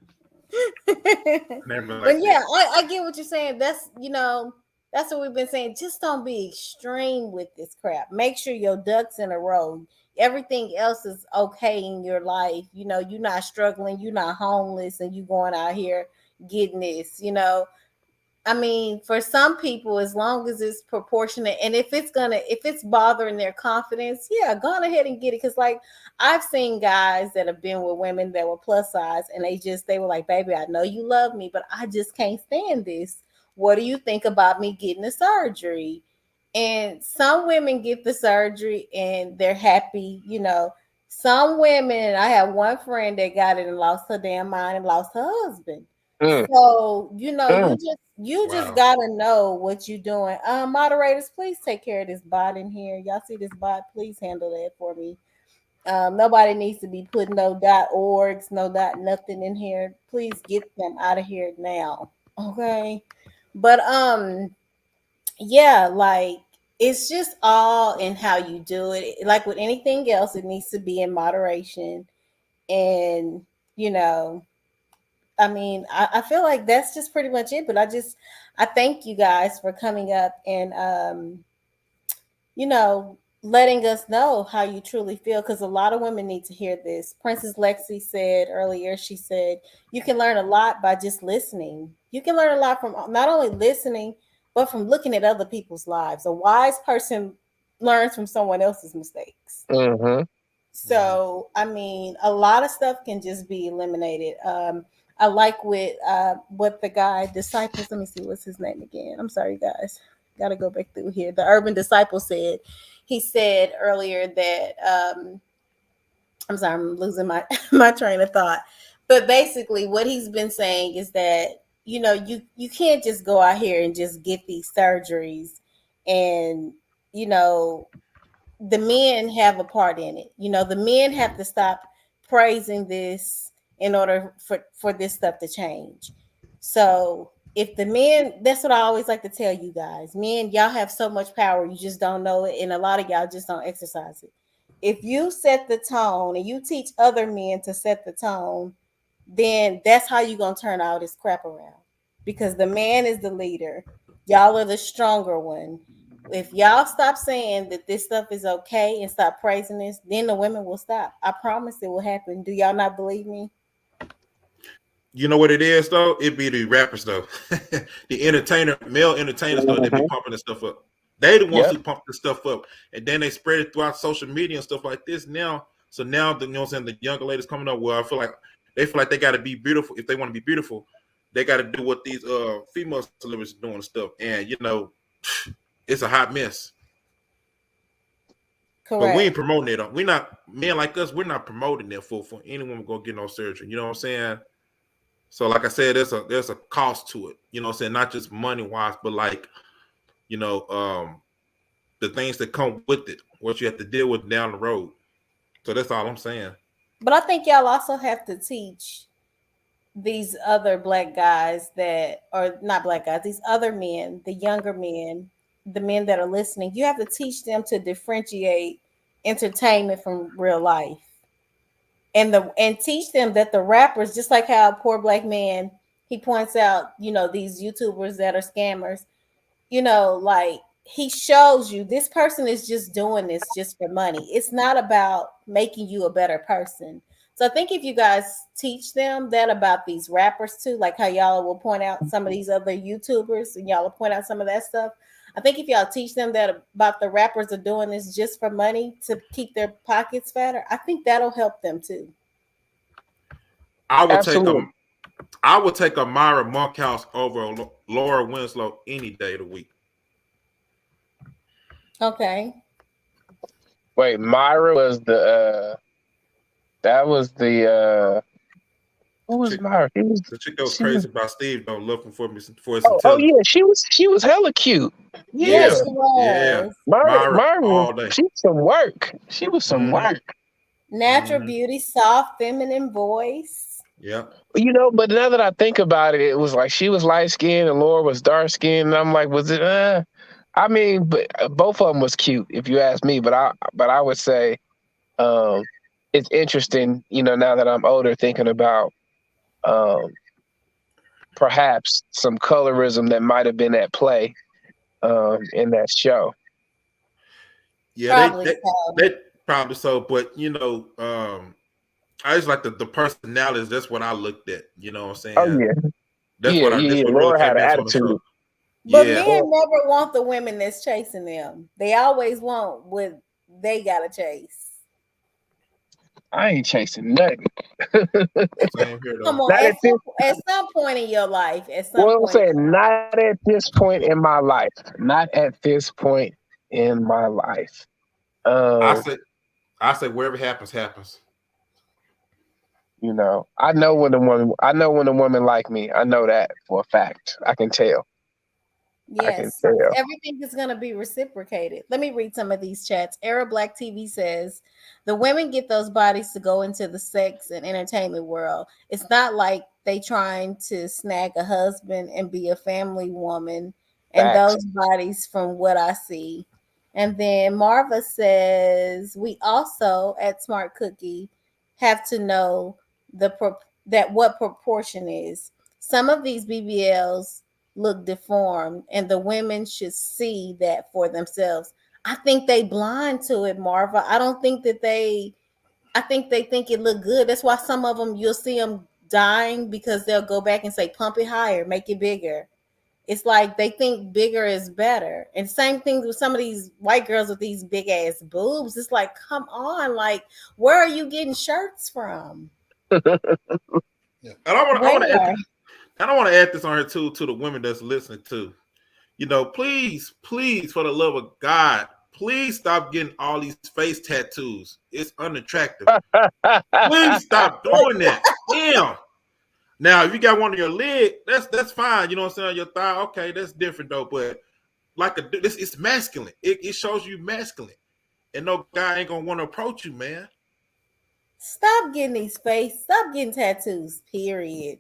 her. Never But like that. yeah, I get what you're saying. That's what we've been saying. Just don't be extreme with this crap. Make sure your ducks in a row. Everything else is okay in your life. You're not struggling, you're not homeless, and you going out here getting this. I mean, for some people, as long as it's proportionate, and if it's bothering their confidence, yeah, go on ahead and get it. Because, like, I've seen guys that have been with women that were plus size, and they were like, "Baby, I know you love me, but I just can't stand this. What do you think about me getting the surgery?" And some women get the surgery and they're happy. Some women, I have one friend that got it and lost her damn mind and lost her husband. Mm, So, mm. you just Wow. gotta know what you're doing. Moderators, please take care of this bot in here. Y'all see this bot? Please handle that for me. Nobody needs to be putting no .orgs, no nothing in here. Please get them out of here now. Okay. But yeah, like, it's just all in how you do it. Like with anything else, it needs to be in moderation. And you know, I mean, I feel like that's just pretty much it. But I thank you guys for coming up and letting us know how you truly feel, because a lot of women need to hear this. Princess Lexi said earlier, she said, you can learn a lot by just listening. You can learn a lot from not only listening, but from looking at other people's lives. A wise person learns from someone else's mistakes. Mm-hmm. Mhm. So, I mean, a lot of stuff can just be eliminated. I like what the guy disciples. Let me see what's his name again. I'm sorry, guys. Got to go back through here. The urban disciple said. He said earlier that I'm sorry, I'm losing my my train of thought. But basically, what he's been saying is that you can't just go out here and just get these surgeries, and you know the men have a part in it. The men have to stop praising this in order for this stuff to change. So if the men, that's what I always like to tell you guys, men, y'all have so much power, you just don't know it, and a lot of y'all just don't exercise it. If you set the tone and you teach other men to set the tone, then that's how you gonna turn all this crap around. Because the man is the leader. Y'all are the stronger one. If y'all stop saying that this stuff is okay and stop praising this, then the women will stop. I promise it will happen. Do y'all not believe me? You know what it is though? It be the rappers though, the male entertainers though. They be Mm-hmm. pumping this stuff up. They the ones Yep. who pump this stuff up, and then they spread it throughout social media and stuff like this. Now, so now the what I'm saying, the younger ladies coming up. Well, I feel like they got to be beautiful. If they want to be beautiful, they got to do what these female celebrities doing and stuff. And it's a hot mess. But we ain't Correct. promoting it. We not men like us. We're not promoting it for anyone to go get no surgery. You know what I'm saying? So like I said, there's a cost to it. You know what I'm saying? Not just money wise, but like, you know, the things that come with it, what you have to deal with down the road. So that's all I'm saying. But I think y'all also have to teach these other black guys that, or not black guys, these other men, the younger men, the men that are listening, you have to teach them to differentiate entertainment from real life. And teach them that the rappers, just like how Poor Black Man, he points out, these YouTubers that are scammers, like he shows you this person is just doing this just for money. It's not about making you a better person. So I think if you guys teach them that about these rappers too, like how y'all will point out some of these other YouTubers and y'all will point out some of that stuff. I think if y'all teach them that about the rappers are doing this just for money to keep their pockets fatter, I think that'll help them too. I would take a Absolutely. I would take a Myra Monkhouse over Laura Winslow any day of the week. Okay. Wait, Myra was that was the who was Chick, Myra? the chick that was She was crazy about Steve don't looking for me for his oh intelligence. yeah, she was hella cute. Yes, Yeah. Yeah, she yeah. was. Myra, All day. she was some work. She was some Mm-hmm. work. Natural Mm-hmm. beauty, soft, feminine voice. Yep. But now that I think about it, it was like she was light skinned and Laura was dark skinned, and I'm like, was it? I mean, but both of them was cute, if you ask me. But I would say, um, it's interesting, now that I'm older, thinking about um, perhaps some colorism that might have been at play in that show. Yeah, Probably so. they probably so, but I just like the personalities. That's what I looked at. You know what I'm Oh saying? yeah, yeah, That's yeah, yeah. what really Laura kept had me an into on the show. attitude. But Yeah. men Well, never want the women that's chasing them. They always want what they gotta chase. I ain't chasing nothing. Same here Come though. on, Not at this. at some point in your life, at some Well, I'm point in saying your life. not at this point in my life. Not at this point in my life. I Um, say I say wherever happens, happens. I know when a woman like me. I know that for a fact. I can tell. I can Yes, tell. everything is going to be reciprocated. Let me read some of these chats. Arab Black TV says the women get those bodies to go into the sex and entertainment world. It's not like they trying to snag a husband and be a family woman. And Facts. those bodies, from what I see. And then Marva says we also at Smart Cookie have to know that what proportion is. Some of these BBLs look deformed and the women should see that for themselves. I think they blind to it, Marva. I think they think it look good. That's why some of them you'll see them dying because they'll go back and say pump it higher, make it bigger. It's like they think bigger is better. And same thing with some of these white girls with these big ass boobs. It's like, come on, like where are you getting shirts from? Yeah. And I want to add Where? and I want to add this on here too to the women that's listening too. Please, please, for the love of God, please stop getting all these face tattoos. It's unattractive. Please stop doing that. Damn. Now, if you got one on your leg, that's fine. You know what I'm saying? On your thigh, okay, that's different though. But this, it's masculine. It shows you masculine, and no guy ain't gonna want to approach you, man. Stop getting these face. Stop getting tattoos. Period.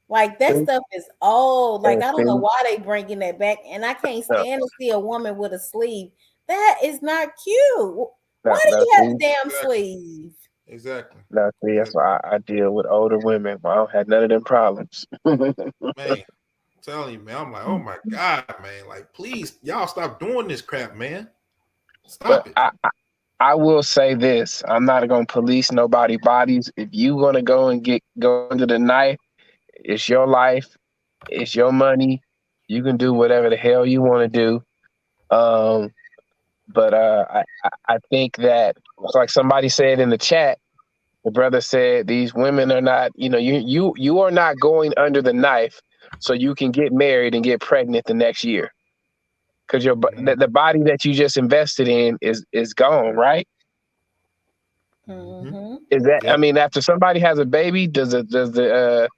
Like that stuff is old. Like I don't know See, why they bringing that back, and I can't no, stand to see a woman with a sleeve. That is not cute. no, Why do no, you have a see, damn Exactly. sleeve? Exactly. no, see. That's Exactly. why I deal with older women. I don't have none of them problems. Man, I'm telling you, man. I'm like, oh my God, man. Like, please, y'all stop doing this crap, man. But Stop it. I will say this: I'm not gonna police nobody' bodies. If you gonna go under the knife, it's your life, it's your money. You can do whatever the hell you want to do. Um, but I think that, like somebody said in the chat, the brother said these women are not. You are not going under the knife, so you can get married and get pregnant the next year because Mm-hmm. the body that you just invested in is gone, right? Mm-hmm. Mm-hmm. Is that, I Yep. mean, after somebody has a baby, does the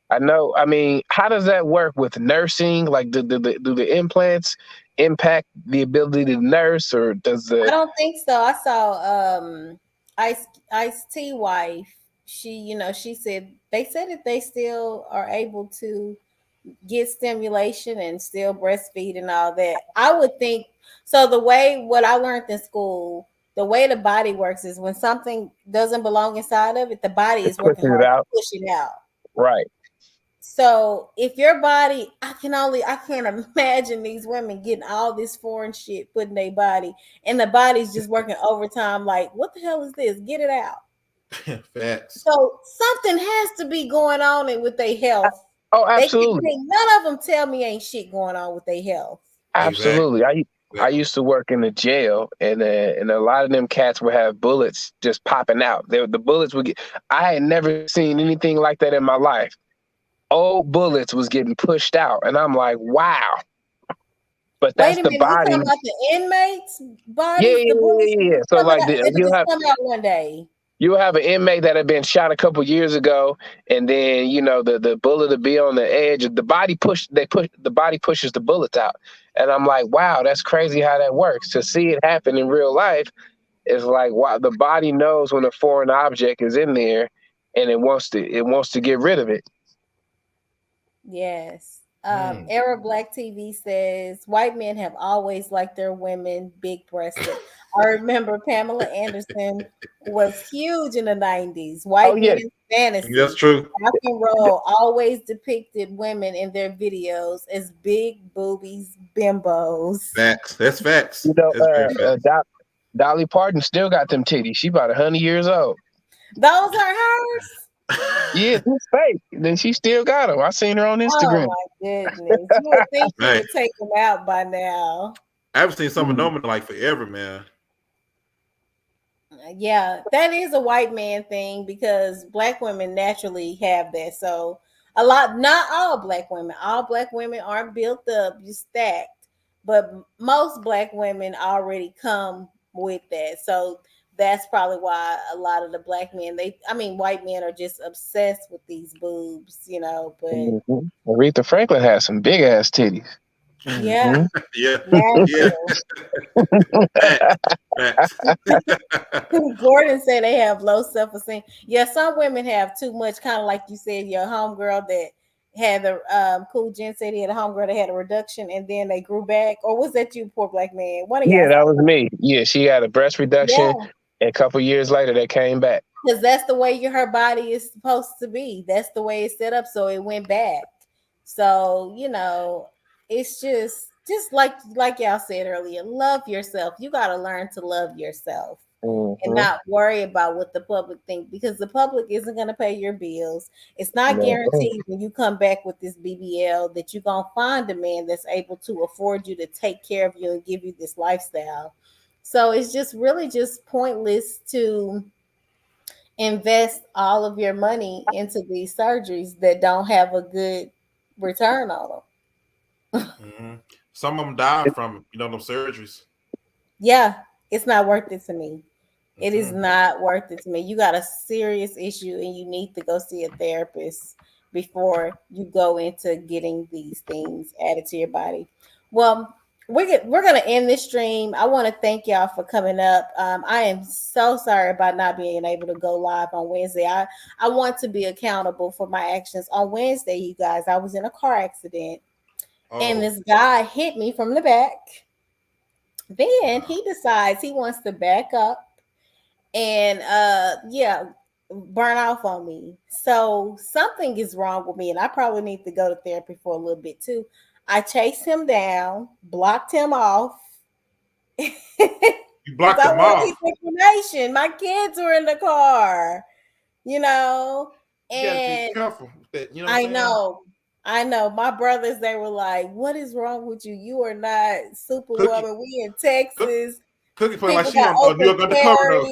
I know, I mean, how does that work with nursing? Like, do the implants impact the ability to nurse, or does I the don't think so. I saw Ice T wife. she said they said that they still are able to get stimulation and still breastfeed and all that. I would think so. The way what I learned in school, the way the body works is when something doesn't belong inside of it, the body is working Pushing it hard to out. push it out. Right. So if your body, I can't imagine these women getting all this foreign shit put in their body, and the body's just working overtime. Like, what the hell is this? Get it out. Facts. So something has to be going on with their health. Oh, They can absolutely. none of them tell me ain't shit going on with their health. Exactly. Absolutely. I Exactly. used to work in the jail, and a lot of them cats would have bullets just popping out. The bullets would get. I had never seen anything like that in my life. Old bullets was getting pushed out, and I'm like, wow. But Wait that's a the minute, you body. talking about the inmates' Yeah, bodies? yeah, The yeah, bullets yeah, was yeah. just So coming like out. They would you'll just have come out one day. you'll have an inmate that had been shot a couple years ago, and then the bullet to be on the edge. The body pushes the bullets out, and I'm like, wow, that's crazy how that works. To see it happen in real life is like, wow, the body knows when a foreign object is in there, and it wants to get rid of it. Yes. Mm. Arab Black TV says white men have always liked their women big breasted. I remember Pamela Anderson was huge in the 90s. Oh White yeah, men's That's fantasy. true. Rock and roll always depicted women in their videos as big boobies bimbos. Facts. That's facts. you know, That's very facts. Dolly Parton still got them titties. She about 100 years old. Those are hers. Yeah, it's fake. Then she still got them. I seen her on Oh Instagram. my goodness. You would think she Man, would take them out by now. I haven't seen some of Mm. them in like forever, man. Yeah, that is a white man thing because black women naturally have that. So a lot, not all black women aren't built up, you stacked, but most black women already come with that. So that's probably why a lot of the black men, I mean, white men are just obsessed with these boobs. But Mhm. Aretha Franklin has some big ass titties. yeah, Hmm. Yeah. Yeah. natural. Facts. Facts. Gordon said they have low self esteem. Yeah, some women have too much, kind of like you said, your homegirl that had the Cool Jen said he had a homegirl that had a reduction and then they grew back. Or was that you, poor black man? One of y'all Yeah, that said, was me. Yeah, she had a breast reduction, yeah, and a couple years later, that came back. because that's the way her body is supposed to be. That's the way it's set up. So it went back. So it's just like y'all said earlier. Love yourself. You got to learn to love yourself and Hmm. not worry about what the public think because the public isn't going to pay your bills. It's not Hmm. guaranteed when you come back with this BBL that you're going to find a man that's able to afford you to take care of you and give you this lifestyle. So it's just really just pointless to invest all of your money into these surgeries that don't have a good return on them. Hmm. Some of them die from them surgeries. Yeah, it's not worth it to me. It is Hmm. not worth it to me. You got a serious issue and you need to go see a therapist before you go into getting these things added to your body. Well, we're going to end this stream. I want to thank y'all for coming up. I am so sorry about not being able to go live on Wednesday. I want to be accountable for my actions. On Wednesday, you guys, I was in a car accident and Oh, this guy hit me from the back. Then wow. he decides he wants to back up and yeah, burn off on me. So something is wrong with me and I probably need to go to therapy for a little bit too. I chased him down, blocked him off because You blocked I them want off. his information. My kids were in the car, you know, You got to be and careful with that. You know what I I'm saying? know. I know my brothers, they were like, "What is wrong with you? You are not Cookie, superwoman. We in cook, Texas. Cookie play like People she got on New open York undercover carry. though.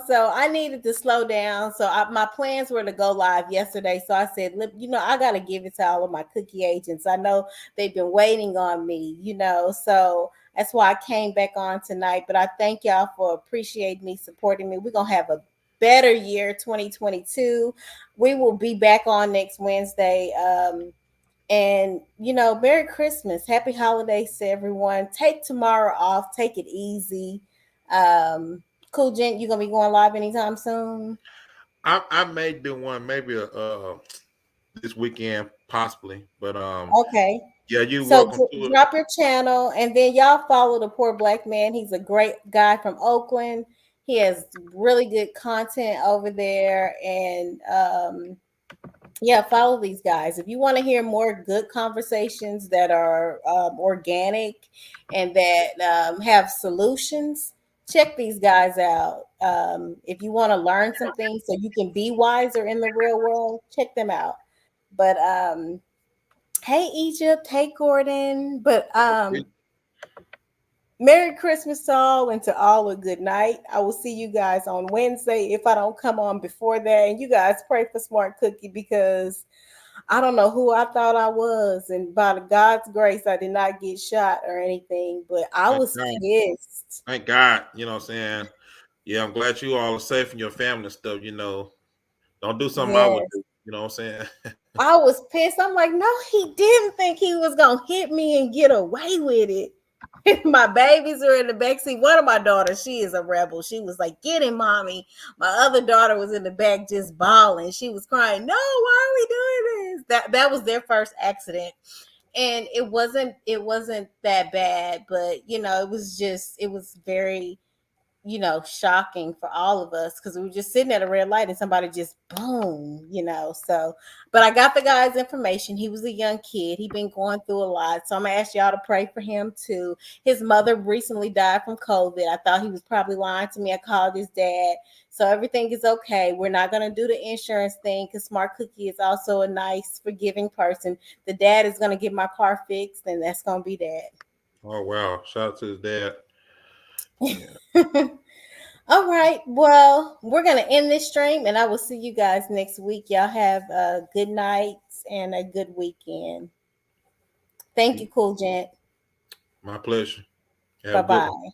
So I needed to slow down. So my plans were to go live yesterday. So I said, look, I got to give it to all of my cookie agents. I know they've been waiting on me. So that's why I came back on tonight. But I thank y'all for appreciating me, supporting me. We're going to have a better year 2022. We will be back on next Wednesday. And Merry Christmas, Happy Holidays to everyone. Take tomorrow off, take it easy. Um, Cool Gent, you gonna be going live anytime soon? I may do one maybe this weekend possibly, but Okay. yeah, you So welcome to it. drop your channel and then y'all follow the Poor Black Man. He's a great guy from Oakland. He has really good content over there. And yeah, follow these guys. If you want to hear more good conversations that are organic and that have solutions, check these guys out. If you want to learn some things so you can be wiser in the real world, check them out. But hey Egypt, hey Gordon. But Merry Christmas to all and to all a good night. I will see you guys on Wednesday if I don't come on before that. And you guys pray for Smart Cookie because I don't know who I thought I was. And by God's grace, I did not get shot or anything, but I Thank was God. pissed. Thank God. You know what I'm saying? Yeah, I'm glad you all are safe and your family and stuff. Don't do something I would Yes. do. You know what I'm saying? I was pissed. I'm like, no, he didn't think he was gonna hit me and get away with it. My babies are in the back seat. One of my daughters, she is a rebel. She was like, "Get him, mommy." My other daughter was in the back just bawling. She was crying. No, why are we doing this? That was their first accident, and it wasn't that bad, but it was very shocking for all of us because we were just sitting at a red light and somebody just boom, So, but I got the guy's information. He was a young kid. He been going through a lot. So I'm gonna ask y'all to pray for him too. His mother recently died from COVID. I thought he was probably lying to me. I called his dad. So everything is okay. We're not gonna do the insurance thing because Smart Cookie is also a nice, forgiving person. The dad is gonna get my car fixed, and that's gonna be Oh wow! Shout out to his dad. Yeah. that. All right. Well, we're going to end this stream and I will see you guys next week. Y'all have a good night and a good weekend. Thank you, Cool Gent. My pleasure. Have Bye a good one. bye.